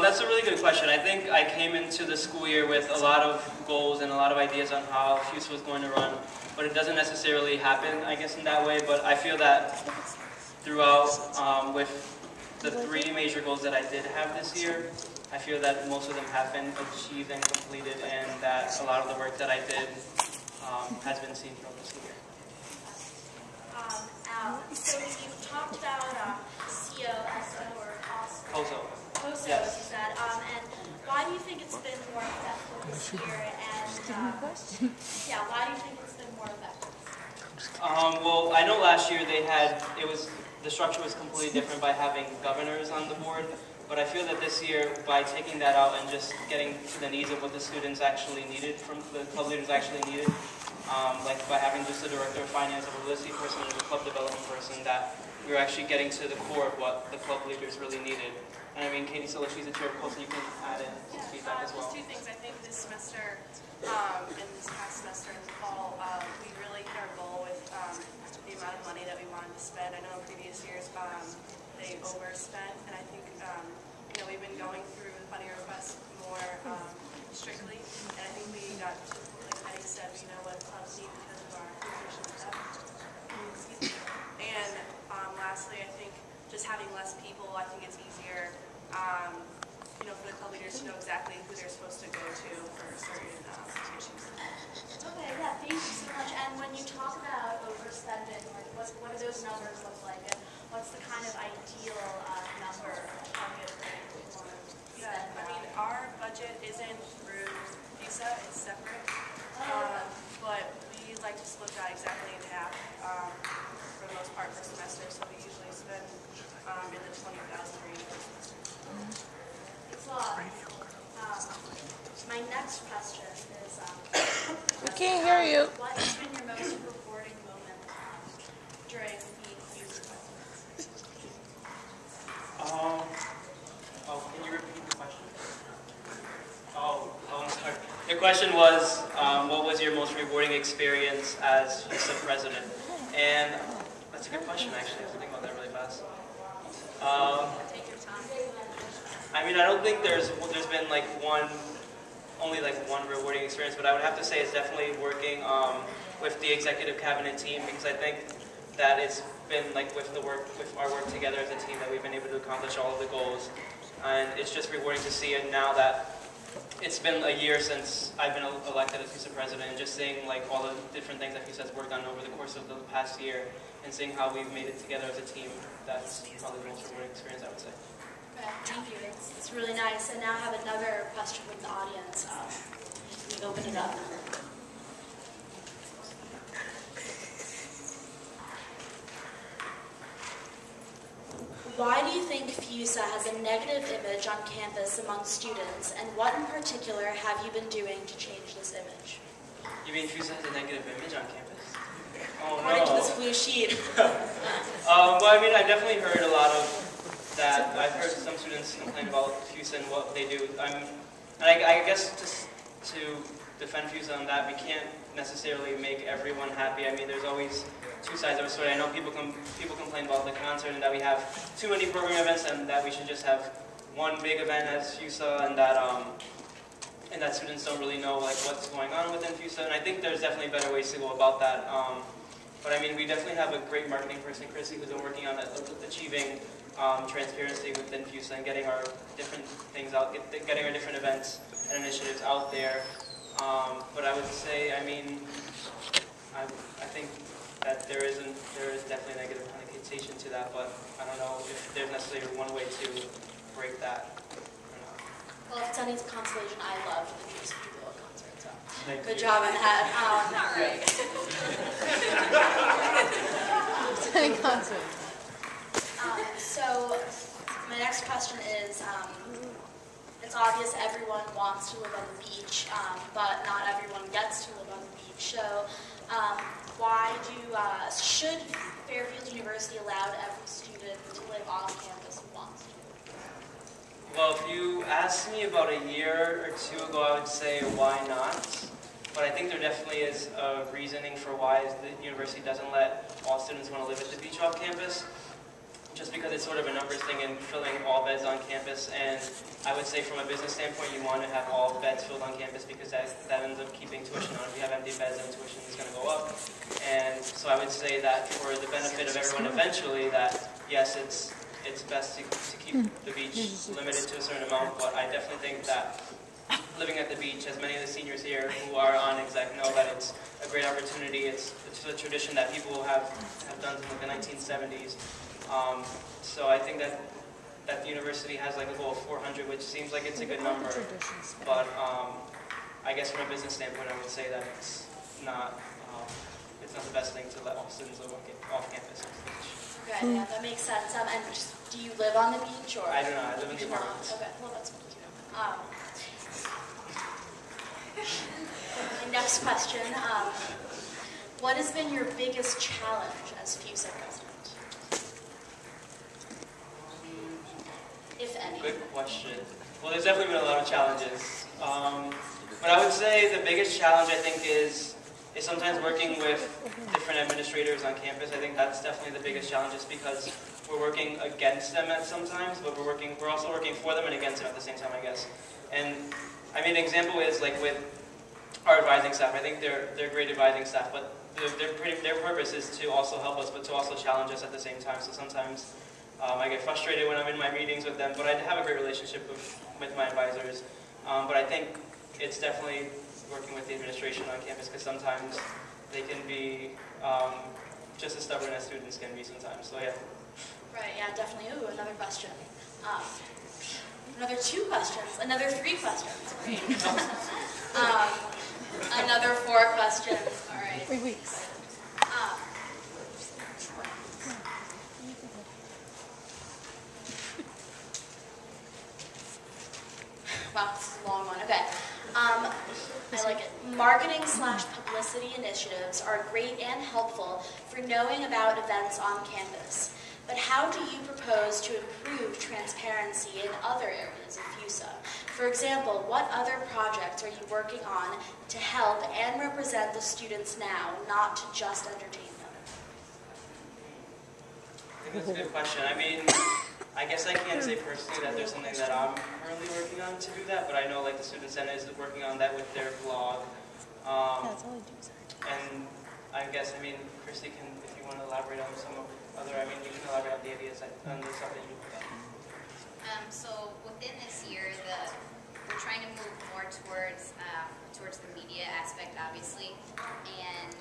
That's a really good question. I think I came into the school year with a lot of goals and a lot of ideas on how FUSA was going to run, but it doesn't necessarily happen, I guess, in that way. But I feel that throughout, with the 3 major goals that I did have this year, I feel that most of them have been achieved and completed, and that a lot of the work that I did has been seen throughout the school year. So you talked about COSO or COSO. COSO, Yes. you said, and why do you think it's been more effective this year? And yeah, why do you think it's been more effective? Well, I know last year the structure was completely different by having governors on the board, but I feel that this year, by taking that out and just getting to the needs of what the students actually needed, from the club leaders actually needed, like by having just a director of finance, a publicity person, and a club development person, that we were actually getting to the core of what the club leaders really needed. And I mean, Katie Silla, she's the chair of COSO, you can add in some feedback as well. Just 2 things. I think this semester, and this past semester in the fall, we really hit our goal with the amount of money that we wanted to spend. I know in previous years they overspent, and I think we've been going through the funding requests more strictly, and I think we got, like Heidi said, we know what clubs need because of our nutrition stuff. And lastly, I think just having less people, I think it's easier, for the club leaders to know exactly who they're supposed to go to for certain issues. Okay, yeah, thank you so much. And when you talk about overspending, like what do those numbers look like, and what's the kind of ideal number target rate you want to spend? Yeah, I mean, our budget isn't through FUSA, it's separate, but we like to split that exactly in half for the most part per semester, so we usually spend in the 20,000 range per semester. My next question is, We can't hear you. what has been your most rewarding moment during the FUSA process? Can you repeat the question? I'm sorry. The question was, what was your most rewarding experience as FUSA president? And that's a good question, actually. I have to think about that really fast. Take your time. I mean, I don't think there's been only one rewarding experience, but I would have to say it's definitely working with the executive cabinet team, because I think that it's been with our work together as a team that we've been able to accomplish all of the goals, and it's just rewarding to see it now that it's been a year since I've been elected as FUSA president, and just seeing all the different things that FUSA has worked on over the course of the past year, and seeing how we've made it together as a team. That's probably the most rewarding experience, I would say. Thank you. It's really nice. And now I have another question from the audience. Let me open it up. Why do you think FUSA has a negative image on campus among students, and what in particular have you been doing to change this image? You mean FUSA has a negative image on campus? Oh, According to no. this blue sheet. Well, I mean, I've definitely heard a lot of that. I've heard some students complain about FUSA and what they do. And I guess just to defend FUSA on that, we can't necessarily make everyone happy. I mean, there's always 2 sides of a story. I know people complain about the concert and that we have too many program events, and that we should just have one big event as FUSA, and that students don't really know what's going on within FUSA. And I think there's definitely better ways to go about that. But I mean, we definitely have a great marketing person, Chrissy, who's been working on achieving transparency within FUSA and getting our different things out, getting our different events and initiatives out there. But I would say, I mean, I think that there is definitely a negative connotation to that, but I don't know if there's necessarily one way to break that or not. Well, if it's any consolation, I love the FUSA people at concerts, so Thank good you. job on that. Any concert. So my next question is, it's obvious everyone wants to live on the beach, but not everyone gets to live on the beach. So should Fairfield University allow every student to live off campus who wants to? Well, if you asked me about a year or 2 ago, I would say why not. But I think there definitely is a reasoning for why the university doesn't let all students want to live at the beach off campus. just because it's sort of a numbers thing and filling all beds on campus. And I would say from a business standpoint, you want to have all beds filled on campus because that ends up keeping tuition on. If you have empty beds, then tuition is going to go up. And so I would say that for the benefit of everyone eventually, that yes, it's best to keep the beach limited to a certain amount, but I definitely think that living at the beach, as many of the seniors here who are on exec know that it's a great opportunity. It's a tradition that people have done since the 1970s. So I think that the university has like a goal of 400, which seems like it's a good number. But I guess from a business standpoint, I would say that it's not the best thing to let all students live off campus. Okay, yeah, that makes sense. And just, do you live on the beach or? I do not. I live in the apartments. Okay, well that's good to know. My next question, what has been your biggest challenge as FUSA president? If any. Good question. Well, there's definitely been a lot of challenges. But I would say the biggest challenge, I think, is sometimes working with different administrators on campus. I think that's definitely the biggest challenge, just because we're working against them at sometimes, but we're also working for them and against them at the same time, I guess. And I mean, an example is like with our advising staff. I think they're great advising staff, but their purpose is to also help us, but to also challenge us at the same time. So sometimes I get frustrated when I'm in my meetings with them, but I have a great relationship with my advisors. But I think it's definitely working with the administration on campus, because sometimes they can be just as stubborn as students can be sometimes. So yeah. Right, yeah, definitely. Ooh, another question. Another 2 questions. Another 3 questions. Right. Another 4 questions. All right. 3 weeks. Wow, this is a long one. Okay. I like it. Marketing/publicity initiatives are great and helpful for knowing about events on campus. But how do you propose to improve transparency in other areas of FUSA? For example, what other projects are you working on to help and represent the students now, not to just entertain them? I think that's a good question. I mean, I guess I can't say personally that there's something that I'm currently working on to do that, but I know like the Student Senate is working on that with their blog. And I guess, I mean, Christy can, if you want to elaborate on some of other, I mean, you can elaborate on the ideas on the stuff that you put up. So within this year, we're trying to move more towards the media aspect, obviously, and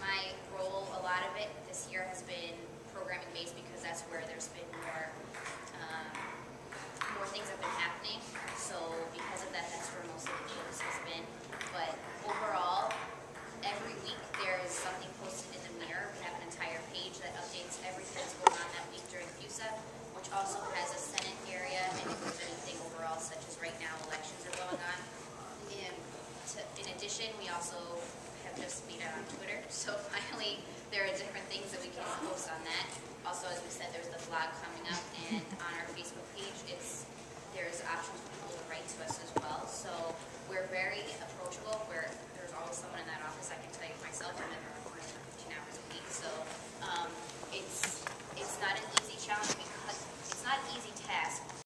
my role, a lot of it this year has been programming based, because that's where there's been more things have been happening. So because of that, that's where most of the focus has been. But overall, every week there is something posted in the Mirror. We have an entire page that updates everything that's going on that week during FUSA, which also has a Senate area, and if there's anything overall, such as right now elections are going on. In addition, we also have just made it on Twitter, so finally there are different things that we can post on that. Also, as we said, there's the blog coming up, and on our Facebook page, there's options for people to write to us as well. So we're very approachable. There's always someone in that office. I can tell you myself, I'm in there 15 hours a week. So it's not